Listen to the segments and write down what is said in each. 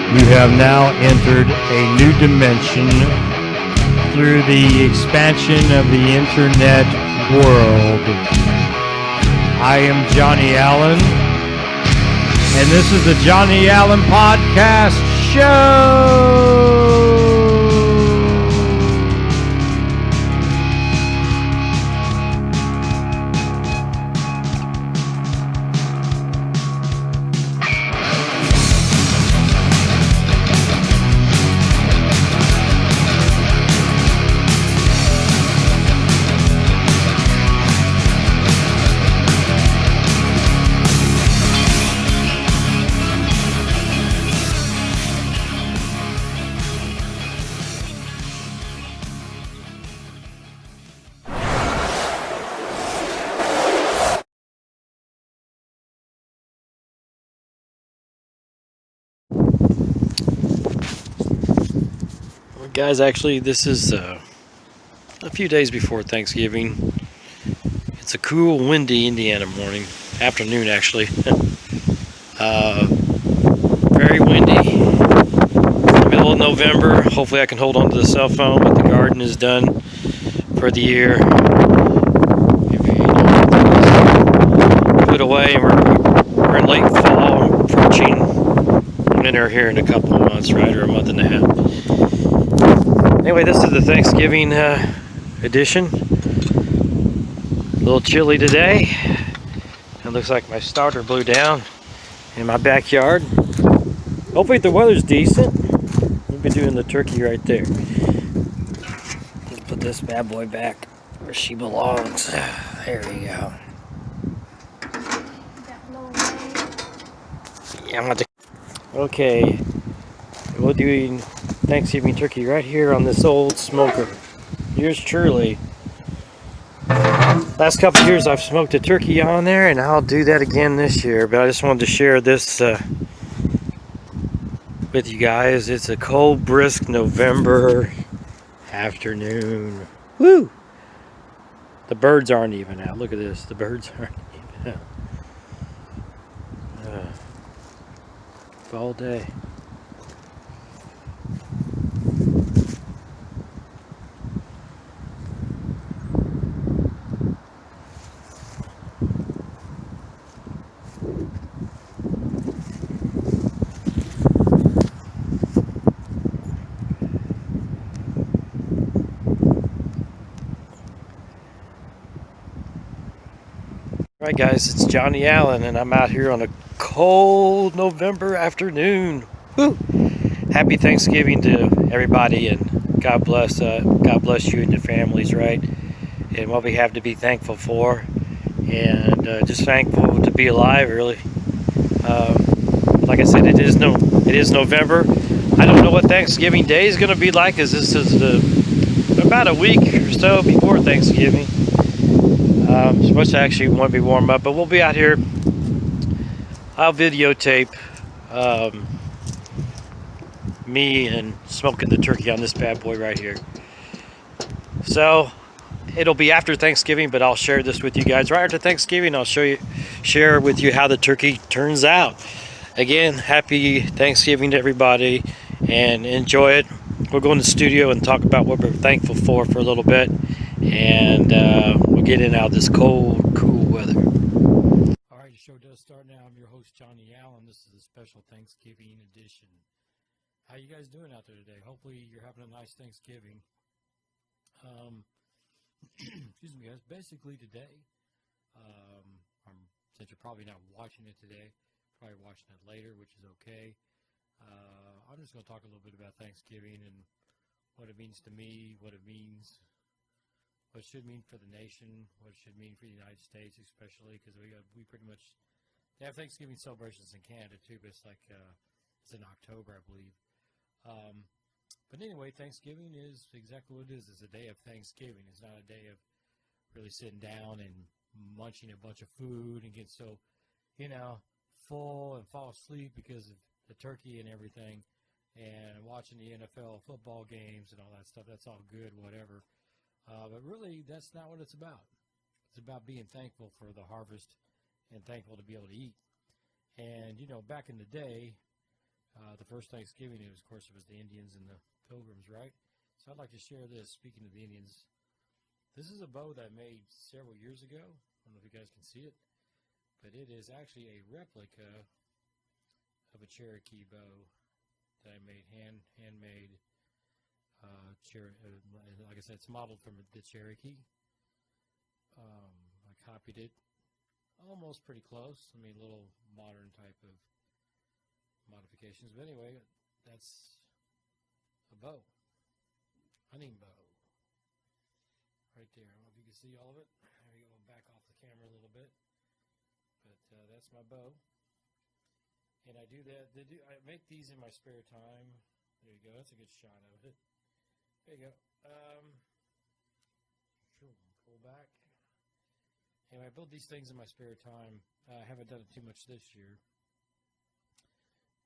You have now entered a new dimension through the expansion of the internet world. I am Johnny Allen, and this is the Johnny Allen Podcast Show. Guys, actually, this is a few days before Thanksgiving. It's a cool, windy Indiana morning, afternoon actually. Very windy. Middle of November. Hopefully, I can hold on to the cell phone, but the garden is done for the year. Put away, and we're in late fall, approaching winter here in a couple of months, right, or a month and a half. Anyway, this is the Thanksgiving edition. A little chilly today. It looks like my starter blew down in my backyard. Hopefully the weather's decent. We'll be doing the turkey right there. Let's put this bad boy back where she belongs. There we go. Yeah, I'm going to... Okay. We're doing Thanksgiving turkey right here on this old smoker. Yours truly. Last couple of years I've smoked a turkey on there, and I'll do that again this year. But I just wanted to share this with you guys. It's a cold, brisk November afternoon. Woo! The birds aren't even out. Look at this. The birds aren't even out. All day. Alright guys, it's Johnny Allen, and I'm out here on a cold November afternoon. Woo! Happy Thanksgiving to everybody, and God bless you and your families, right? And what we have to be thankful for, and just thankful to be alive, really. Like I said, it is November. I don't know what Thanksgiving Day is going to be like, as this is about a week or so before Thanksgiving. It's supposed to actually want to be warm up, but we'll be out here. I'll videotape me and smoking the turkey on this bad boy right here. So it'll be after Thanksgiving, but I'll share this with you guys right after Thanksgiving. I'll share with you how the turkey turns out. Again, happy Thanksgiving to everybody, and enjoy it. We'll go in the studio and talk about what we're thankful for a little bit, and we'll get in out of this cold, cool weather. All right, the show does start now. I'm your host, Johnny Allen. This is a special Thanksgiving edition. How you guys doing out there today? Hopefully you're having a nice Thanksgiving. Excuse me, guys. Basically today, since you're probably not watching it today, probably watching it later, which is okay. I'm just going to talk a little bit about Thanksgiving and what it means to me, what it should mean for the nation, what it should mean for the United States, especially because we pretty much, they have Thanksgiving celebrations in Canada too, but it's like it's in October, I believe. But anyway, Thanksgiving is exactly what it is. It's a day of Thanksgiving. It's not a day of really sitting down and munching a bunch of food and get so, full and fall asleep because of the turkey and everything, and watching the NFL football games and all that stuff. That's all good, whatever. But really, that's not what it's about. It's about being thankful for the harvest and thankful to be able to eat. And, back in the day, The first Thanksgiving, of course, it was the Indians and the Pilgrims, right? So I'd like to share this. Speaking of the Indians, this is a bow that I made several years ago. I don't know if you guys can see it, but it is actually a replica of a Cherokee bow that I made, handmade. Like I said, it's modeled from the Cherokee. I copied it almost pretty close. I mean, little modern type of modifications. But anyway, that's a bow, hunting bow, right there. I don't know if you can see all of it. There we go. Back off the camera a little bit. But that's my bow. And I do that. I make these in my spare time. There you go. That's a good shot of it. There you go. Sure. Pull back. Anyway, I build these things in my spare time. I haven't done it too much this year.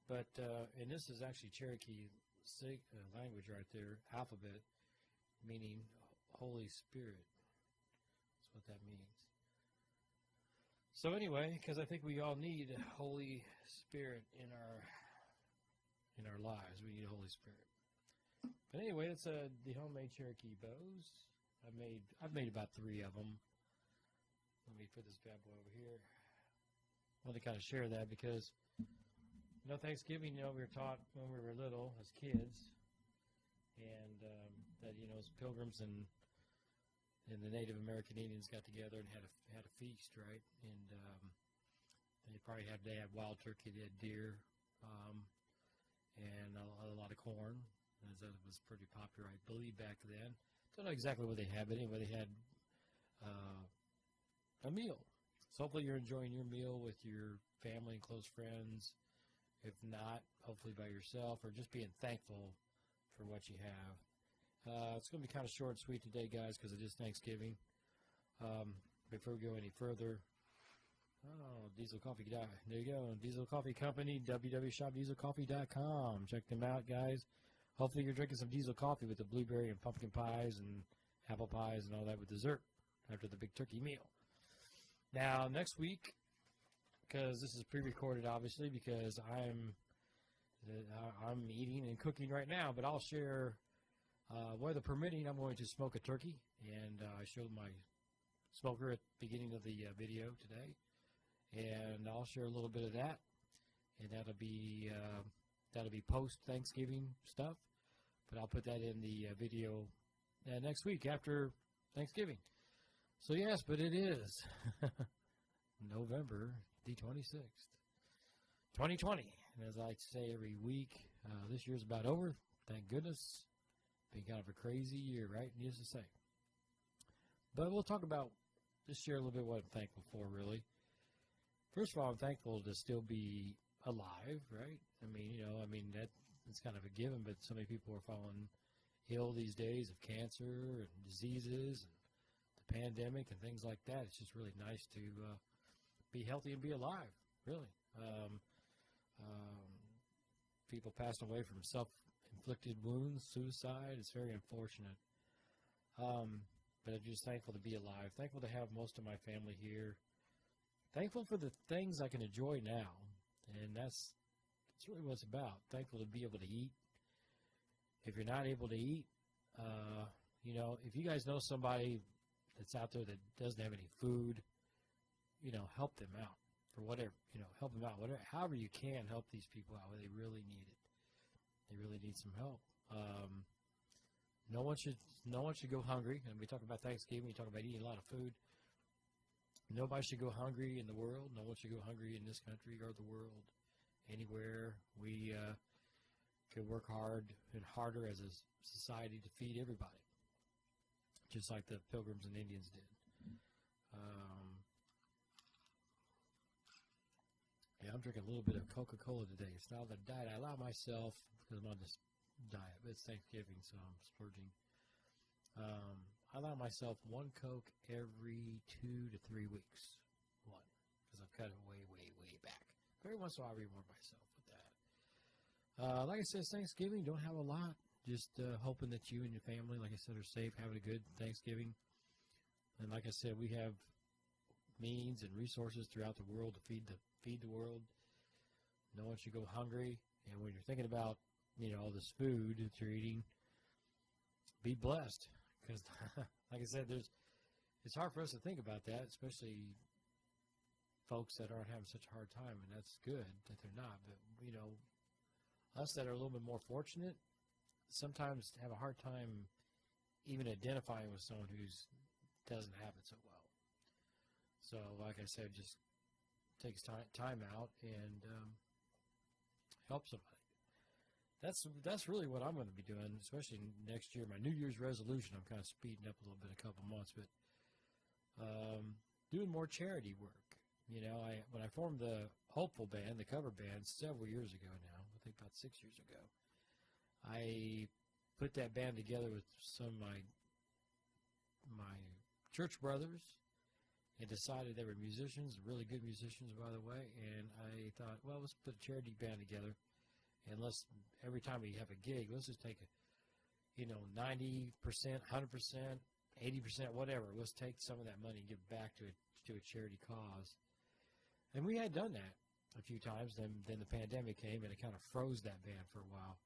But, and this is actually Cherokee language right there, alphabet, meaning Holy Spirit. That's what that means. So anyway, because I think we all need Holy Spirit in our lives. We need Holy Spirit. But anyway, it's the homemade Cherokee bows. I've made about 3 of them. Let me put this bad boy over here. I want to kind of share that because, Thanksgiving, we were taught when we were little as kids, and that as Pilgrims and the Native American Indians got together and had a feast, right? And they had wild turkey, they had deer, and a lot of corn. As that was pretty popular, I believe, back then. Don't know exactly what they had, but anyway, they had a meal. So hopefully you're enjoying your meal with your family and close friends. If not, hopefully by yourself, or just being thankful for what you have. It's going to be kind of short and sweet today, guys, because it is Thanksgiving. Before we go any further, Diesel Coffee Guy. There you go. Diesel Coffee Company, www.shopdieselcoffee.com. Check them out, guys. Hopefully you're drinking some diesel coffee with the blueberry and pumpkin pies and apple pies and all that with dessert after the big turkey meal. Now, next week, because this is pre-recorded, obviously, because I'm eating and cooking right now, but I'll share, weather permitting, I'm going to smoke a turkey, and I showed my smoker at the beginning of the video today, and I'll share a little bit of that, and that'll be post-Thanksgiving stuff, but I'll put that in the video next week after Thanksgiving. So yes, but it is November the 26th, 2020. And as I like to say every week, this year's about over. Thank goodness. Been kind of a crazy year, right? Needless to say. But we'll talk about, just share a little bit what I'm thankful for, really. First of all, I'm thankful to still be alive, right? It's kind of a given, but so many people are falling ill these days of cancer and diseases and the pandemic and things like that. It's just really nice to be healthy and be alive, really. People passed away from self-inflicted wounds, suicide. It's very unfortunate. But I'm just thankful to be alive. Thankful to have most of my family here. Thankful for the things I can enjoy now. And that's really what it's about. Thankful to be able to eat. If you're not able to eat, if you guys know somebody that's out there that doesn't have any food, help them out for whatever, help them out, whatever, however you can help these people out. They really need it. They really need some help. No one should go hungry. And we talk about Thanksgiving, we talk about eating a lot of food. Nobody should go hungry in the world. No one should go hungry in this country or the world. Anywhere. We could work hard and harder as a society to feed everybody, just like the Pilgrims and Indians did. I'm drinking a little bit of Coca-Cola today. It's not the diet I allow myself because I'm on this diet. But it's Thanksgiving, so I'm splurging. I allow myself 1 Coke every 2 to 3 weeks. One, because I've cut it way, way, way back. Every once in a while, I reward myself with that. Like I said, it's Thanksgiving. Don't have a lot. Just hoping that you and your family, like I said, are safe, having a good Thanksgiving. And like I said, we have means and resources throughout the world to feed the world. No one should go hungry. And when you're thinking about, all this food that you're eating, be blessed. Because, like I said, it's hard for us to think about that, especially folks that aren't having such a hard time, and that's good that they're not. But, us that are a little bit more fortunate sometimes have a hard time even identifying with someone who doesn't have it so well. So, like I said, just takes time out and help somebody. That's really what I'm going to be doing, especially next year. My New Year's resolution, I'm kind of speeding up a little bit, a couple months, but doing more charity work. When I formed the Hopeful Band, the cover band, several years ago now, I think about 6 years ago, I put that band together with some of my church brothers and decided they were musicians, really good musicians, by the way, and I thought, well, let's put a charity band together. And every time we have a gig, let's just take 90%, 100%, 80%, whatever. Let's take some of that money and give it back to a charity cause. And we had done that a few times. Then the pandemic came, and it kind of froze that band for a while.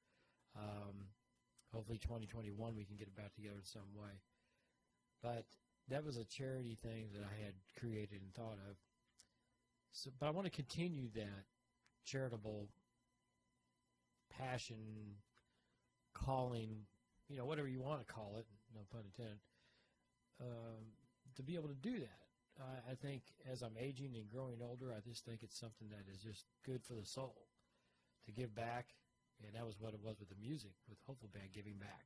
Hopefully 2021 we can get it back together in some way. But that was a charity thing that I had created and thought of. So, but I want to continue that charitable passion, calling, whatever you want to call it, no pun intended, to be able to do that. I think as I'm aging and growing older, I just think it's something that is just good for the soul to give back, and that was what it was with the music, with Hopeful Band, giving back.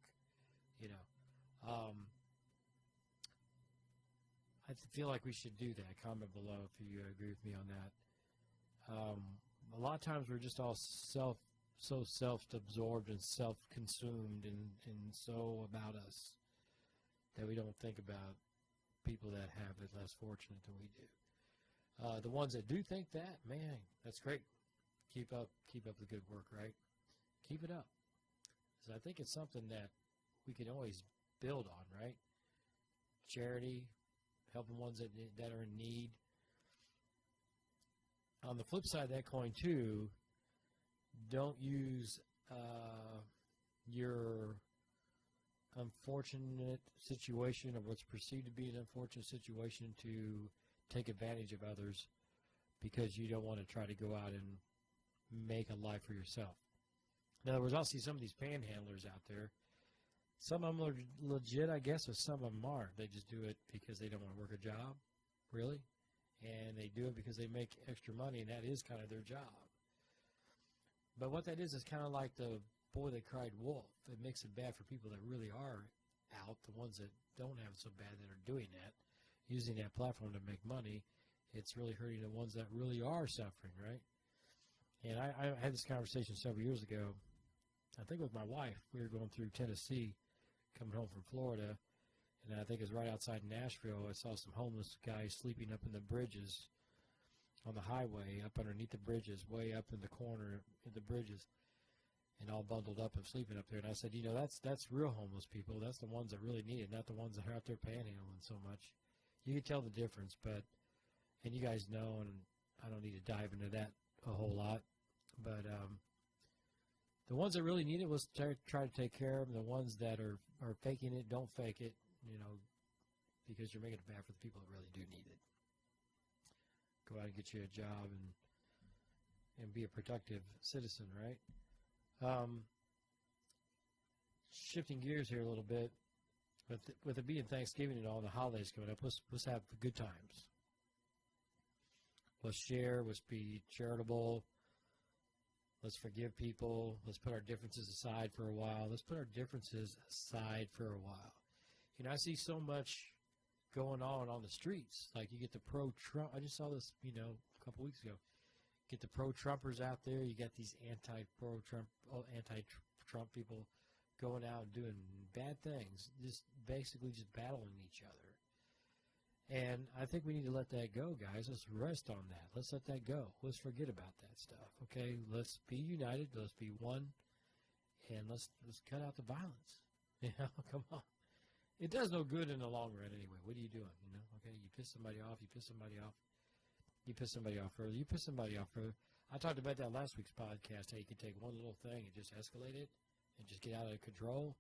I feel like we should do that. Comment below if you agree with me on that. A lot of times we're just all so self-absorbed and self-consumed and so about us that we don't think about people that have it less fortunate than we do. The ones that do think that, man, that's great. Keep up the good work, right? Keep it up. So I think it's something that we can always build on, right? Charity, helping ones that are in need. On the flip side of that coin, too, don't use your unfortunate situation or what's perceived to be an unfortunate situation to take advantage of others because you don't want to try to go out and make a life for yourself. In other words, I'll see some of these panhandlers out there. Some of them are legit, I guess, but some of them aren't. They just do it because they don't want to work a job, really, and they do it because they make extra money, and that is kind of their job. But what that is kind of like the boy that cried wolf. It makes it bad for people that really are out, the ones that don't have it so bad that are doing that, using that platform to make money. It's really hurting the ones that really are suffering, right? And I had this conversation several years ago, I think with my wife. We were going through Tennessee, coming home from Florida, and I think it was right outside Nashville. I saw some homeless guys sleeping up in the bridges on the highway, up underneath the bridges, way up in the corner of the bridges, and all bundled up and sleeping up there. And I said, that's real homeless people. That's the ones that really need it, not the ones that are out there panhandling so much. You can tell the difference, and you guys know, and I don't need to dive into that a whole lot, but the ones that really need it, let's try to take care of them. The ones that are faking it, don't fake it, because you're making it bad for the people that really do need it. Go out and get you a job and be a productive citizen, right? Shifting gears here a little bit, with it being Thanksgiving and all the holidays coming up, let's have good times. Let's share. Let's be charitable. Let's forgive people. Let's put our differences aside for a while. I see so much going on the streets. Like you get the pro-Trump. I just saw this, a couple weeks ago. Get the pro-Trumpers out there. You got these anti-Trump people going out and doing bad things, just basically just battling each other. And I think we need to let that go, guys. Let's rest on that. Let's let that go. Let's forget about that stuff, okay? Let's be united. Let's be one. And let's cut out the violence. Come on. It does no good in the long run anyway. What are you doing, Okay, you piss somebody off. You piss somebody off. You piss somebody off further. You piss somebody off further. I talked about that last week's podcast, how you can take one little thing and just escalate it and just get out of control.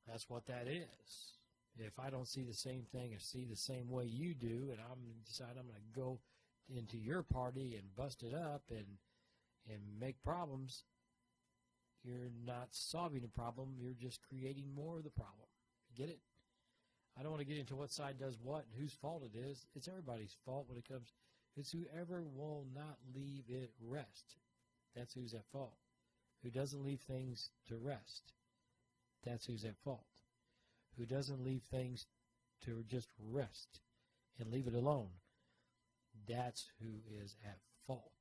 That's what that is. If I don't see the same thing or see the same way you do, and I'm decide I'm going to go into your party and bust it up and make problems, you're not solving the problem. You're just creating more of the problem. Get it? I don't want to get into what side does what and whose fault it is. It's everybody's fault when it comes. It's whoever will not leave it rest. That's who's at fault. Who doesn't leave things to rest. That's who's at fault. Who doesn't leave things to just rest and leave it alone. That's who is at fault.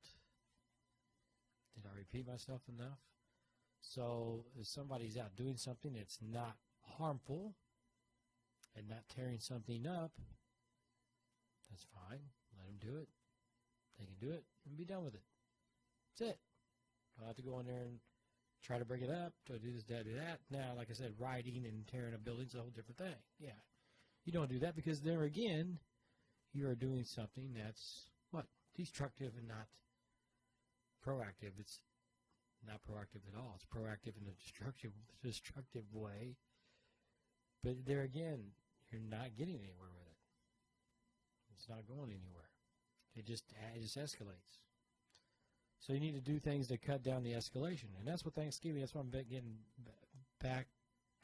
Did I repeat myself enough? So if somebody's out doing something that's not harmful and not tearing something up, that's fine. Let them do it. They can do it and be done with it. That's it. Don't have to go in there and try to break it up, to do this, do that. Now, like I said, rioting and tearing a building is a whole different thing. Yeah. You don't do that because there again, you are doing something that's, what? Destructive and not proactive. It's not proactive at all. It's proactive in a destructive way. But there again, you're not getting anywhere with it. It's not going anywhere. It just escalates. So you need to do things to cut down the escalation. And that's what Thanksgiving, that's why I'm getting back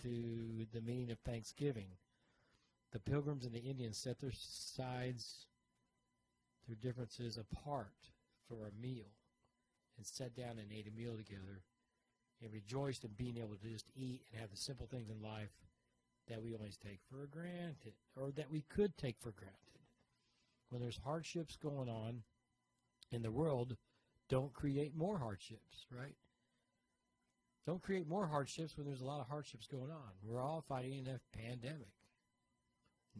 to the meaning of Thanksgiving. The Pilgrims and the Indians set their sides, their differences apart for a meal and sat down and ate a meal together and rejoiced in being able to just eat and have the simple things in life that we always take for granted, or that we could take for granted. When there's hardships going on in the world, don't create more hardships, right? Don't create more hardships when there's a lot of hardships going on. We're all fighting a pandemic.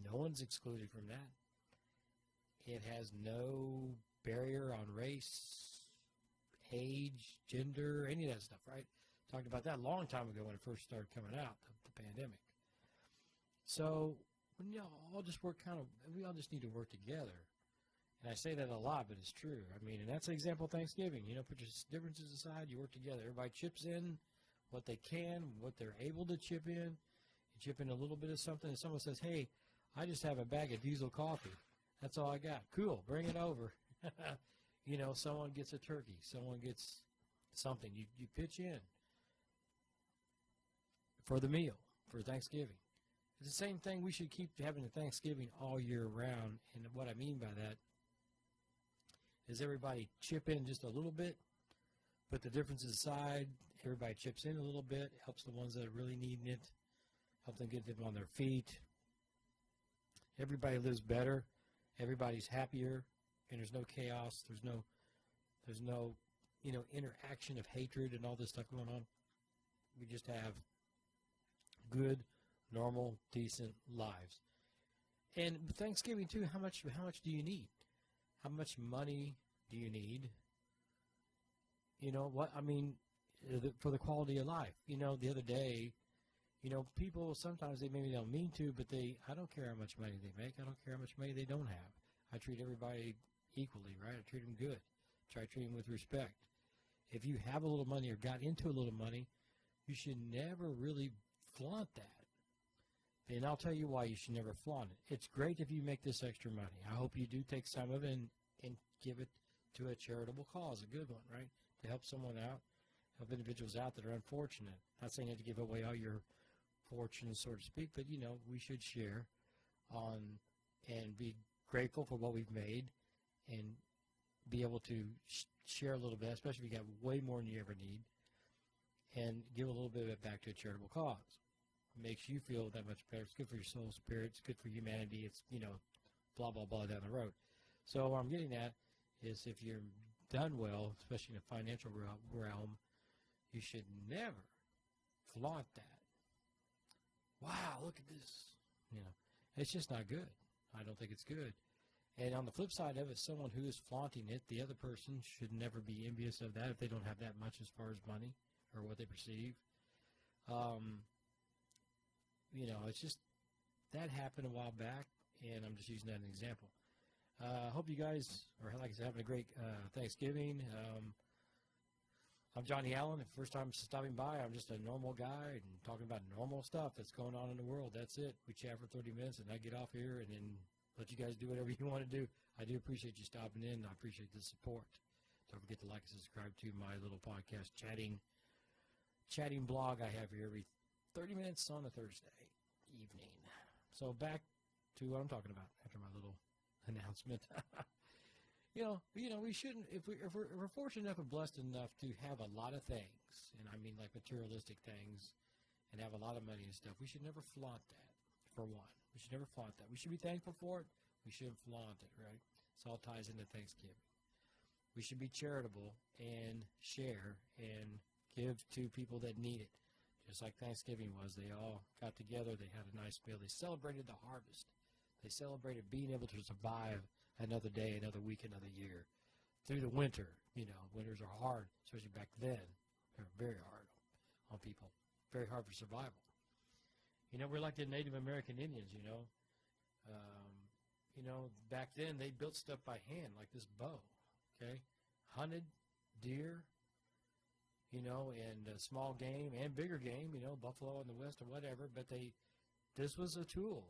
No one's excluded from that. It has no barrier on race, age, gender, any of that stuff, right? Talked about that a long time ago when it first started coming out, the pandemic. So when all just work we all just need to work together. And I say that a lot, but it's true. I mean, and that's an example of Thanksgiving. Put your differences aside, you work together. Everybody chips in what they can, what they're able to chip in. You chip in a little bit of something, and someone says, hey, I just have a bag of diesel coffee. That's all I got. Cool, bring it over. Someone gets a turkey. Someone gets something. You pitch in for the meal, for Thanksgiving. It's the same thing. We should keep having a Thanksgiving all year round. And what I mean by that is everybody chip in just a little bit, put the differences aside. Everybody chips in a little bit, helps the ones that are really needing it, help them get them on their feet. Everybody lives better. Everybody's happier, and there's no chaos. There's no interaction of hatred and all this stuff going on. We just have good, normal, decent lives. And Thanksgiving too, how much do you need? How much money do you need? For the quality of life. The other day, people sometimes they maybe don't mean to, but I don't care how much money they make. I don't care how much money they don't have. I treat everybody equally, right? I treat them good. Try to treat them with respect. If you have a little money or got into a little money, you should never really flaunt that. And I'll tell you why you should never flaunt it. It's great if you make this extra money. I hope you do take some of it and give it to a charitable cause, a good one, right? To help someone out, help individuals out that are unfortunate. Not saying you have to give away all your fortune, so to speak, but, we should share on and be grateful for what we've made and be able to share a little bit, especially if you got way more than you ever need, and give a little bit of it back to a charitable cause. It makes you feel that much better. It's good for your soul, spirit. It's good for humanity. It's, blah, blah, blah down the road. So what I'm getting at is if you're done well, especially in the financial realm, you should never flaunt that. Wow, look at this. It's just not good. I don't think it's good. And on the flip side of it, someone who is flaunting it, the other person should never be envious of that if they don't have that much as far as money or what they perceive. It's just that happened a while back, and I'm just using that as an example. Hope you guys are, like I said, having a great Thanksgiving. I'm Johnny Allen. If first time stopping by, I'm just a normal guy and talking about normal stuff that's going on in the world. That's it. We chat for 30 minutes, and I get off here and then let you guys do whatever you want to do. I do appreciate you stopping in. I appreciate the support. Don't forget to like and subscribe to my little podcast chatting blog I have here every 30 minutes on a Thursday evening. So back to what I'm talking about after my little announcement. We shouldn't, if we're fortunate enough and blessed enough to have a lot of things, and I mean like materialistic things, and have a lot of money and stuff, we should never flaunt that, for one. We should never flaunt that. We should be thankful for it. We shouldn't flaunt it, right? This all ties into Thanksgiving. We should be charitable and share and give to people that need it. Just like Thanksgiving was. They all got together. They had a nice meal. They celebrated the harvest. They celebrated being able to survive another day, another week, another year. Through the winter, winters are hard, especially back then. They were very hard on people. Very hard for survival. We're like the Native American Indians, back then they built stuff by hand, like this bow, okay? Hunted deer, and small game and bigger game, buffalo in the west or whatever, but this was a tool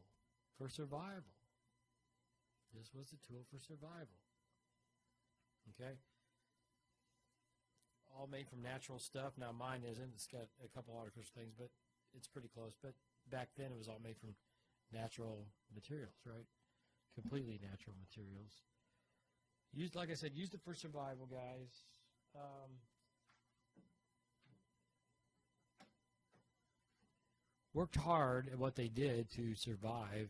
for survival. This was a tool for survival, okay? All made from natural stuff. Now mine isn't. It's got a couple artificial things, but it's pretty close. But back then it was all made from natural materials, right? Completely natural materials. Like I said, used it for survival, guys. Worked hard at what they did to survive.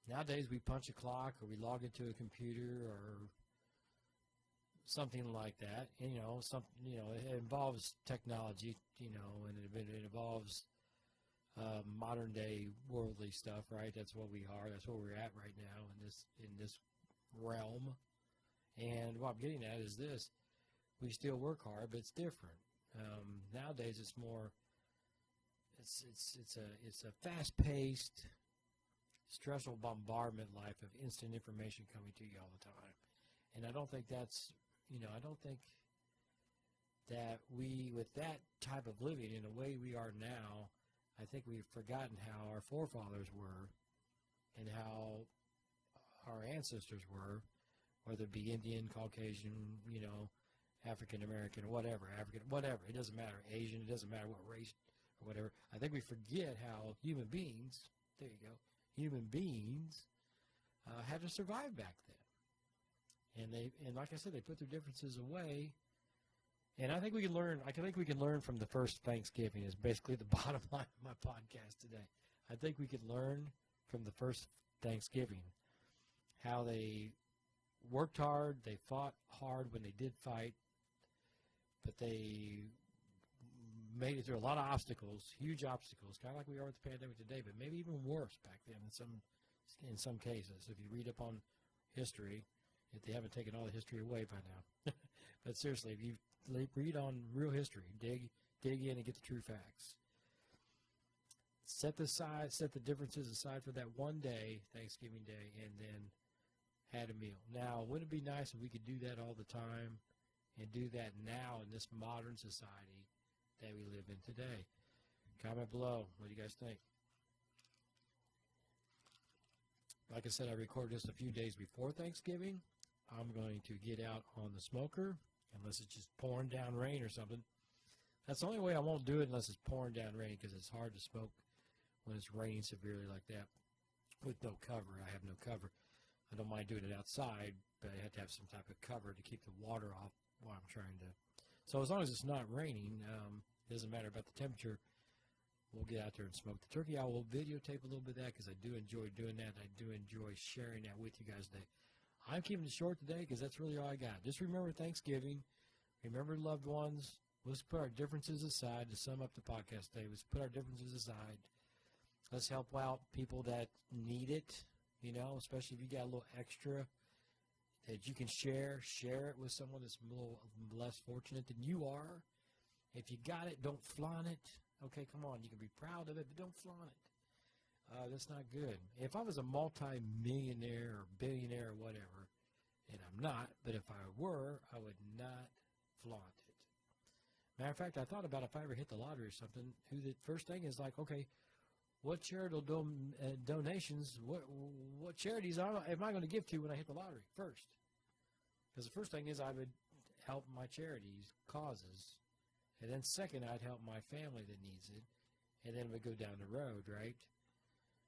Nowadays we punch a clock or we log into a computer or something like that. It involves technology, and it involves modern day worldly stuff, right? That's what we are. That's where we're at right now in this realm. And what I'm getting at is this: we still work hard, but it's different. Nowadays, it's more. It's a fast-paced, stressful bombardment life of instant information coming to you all the time, and I don't think that's. I don't think that we, with that type of living in the way we are now, I think we've forgotten how our forefathers were and how our ancestors were, whether it be Indian, Caucasian, African American, or whatever, it doesn't matter, Asian, it doesn't matter what race or whatever. I think we forget how human beings, had to survive back then. And like I said, they put their differences away. And I think we can learn. I think we can learn from the first Thanksgiving. Is basically the bottom line of my podcast today. I think we can learn from the first Thanksgiving how they worked hard, they fought hard when they did fight, but they made it through a lot of obstacles, huge obstacles, kind of like we are with the pandemic today, but maybe even worse back then in some cases. If you read up on history, if they haven't taken all the history away by now. But seriously, if you read on real history, dig in and get the true facts. Set the differences aside for that one day, Thanksgiving Day, and then had a meal. Now, wouldn't it be nice if we could do that all the time and do that now in this modern society that we live in today? Comment below. What do you guys think? Like I said, I recorded this a few days before Thanksgiving. I'm going to get out on the smoker, unless it's just pouring down rain or something. That's the only way I won't do it, unless it's pouring down rain, because it's hard to smoke when it's raining severely like that with no cover. I have no cover. I don't mind doing it outside, but I have to have some type of cover to keep the water off while I'm trying to. So as long as it's not raining, it doesn't matter about the temperature. We'll get out there and smoke the turkey. I will videotape a little bit of that because I do enjoy doing that. I do enjoy sharing that with you guys today. I'm keeping it short today because that's really all I got. Just remember Thanksgiving. Remember loved ones. Let's put our differences aside to sum up the podcast today. Let's put our differences aside. Let's help out people that need it, especially if you got a little extra that you can share. Share it with someone that's a little less fortunate than you are. If you got it, don't flaunt it. Okay, come on. You can be proud of it, but don't flaunt it. That's not good. If I was a multi-millionaire or billionaire or whatever, and I'm not, but if I were, I would not flaunt it. Matter of fact, I thought about if I ever hit the lottery or something, who the first thing is like, okay, what charitable donations, what charities am I going to give to when I hit the lottery first? Because the first thing is I would help my charities, causes, and then second, I'd help my family that needs it, and then we'd go down the road, right?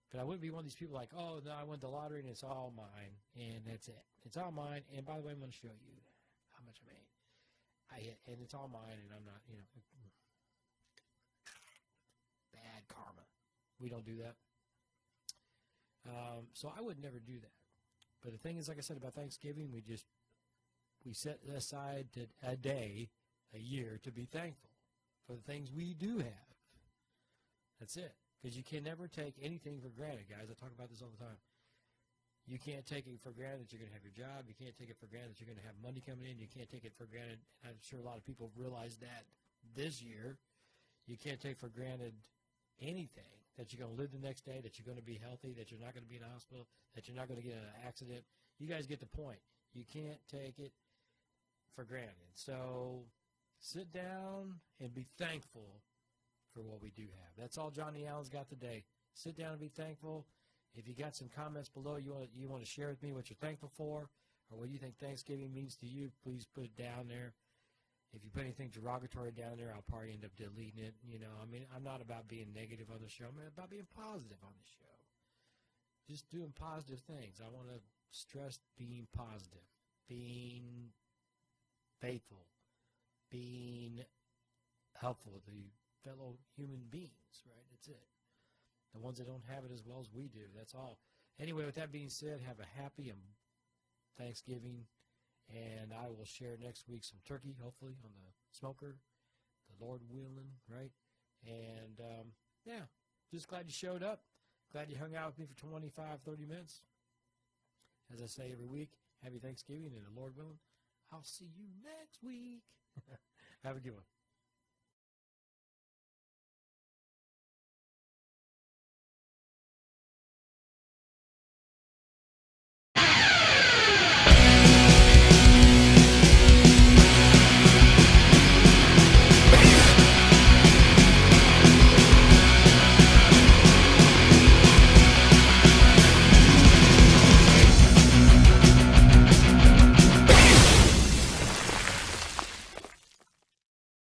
But I wouldn't be one of these people like, oh, no, I won the lottery and it's all mine, and that's it. It's all mine, and by the way, I'm going to show you how much I made. And it's all mine, and I'm not, bad karma. We don't do that. So I would never do that. But the thing is, like I said about Thanksgiving, we set aside a day, a year, to be thankful for the things we do have. That's it. Because you can never take anything for granted, guys. I talk about this all the time. You can't take it for granted that you're going to have your job. You can't take it for granted that you're going to have money coming in. You can't take it for granted. I'm sure a lot of people have realized that this year. You can't take for granted anything, that you're going to live the next day, that you're going to be healthy, that you're not going to be in a hospital, that you're not going to get in an accident. You guys get the point. You can't take it for granted. So sit down and be thankful for what we do have. That's all Johnny Allen's got today. Sit down and be thankful. If you got some comments below you want to share with me what you're thankful for or what you think Thanksgiving means to you, please put it down there. If you put anything derogatory down there, I'll probably end up deleting it. I'm not about being negative on the show. I'm about being positive on the show. Just doing positive things. I want to stress being positive, being faithful, being helpful to fellow human beings, right? That's it. The ones that don't have it as well as we do. That's all. Anyway, with that being said, have a happy Thanksgiving. And I will share next week some turkey, hopefully, on the smoker, the Lord willing, right? And, just glad you showed up. Glad you hung out with me for 25, 30 minutes. As I say every week, happy Thanksgiving, and the Lord willing, I'll see you next week. Have a good one.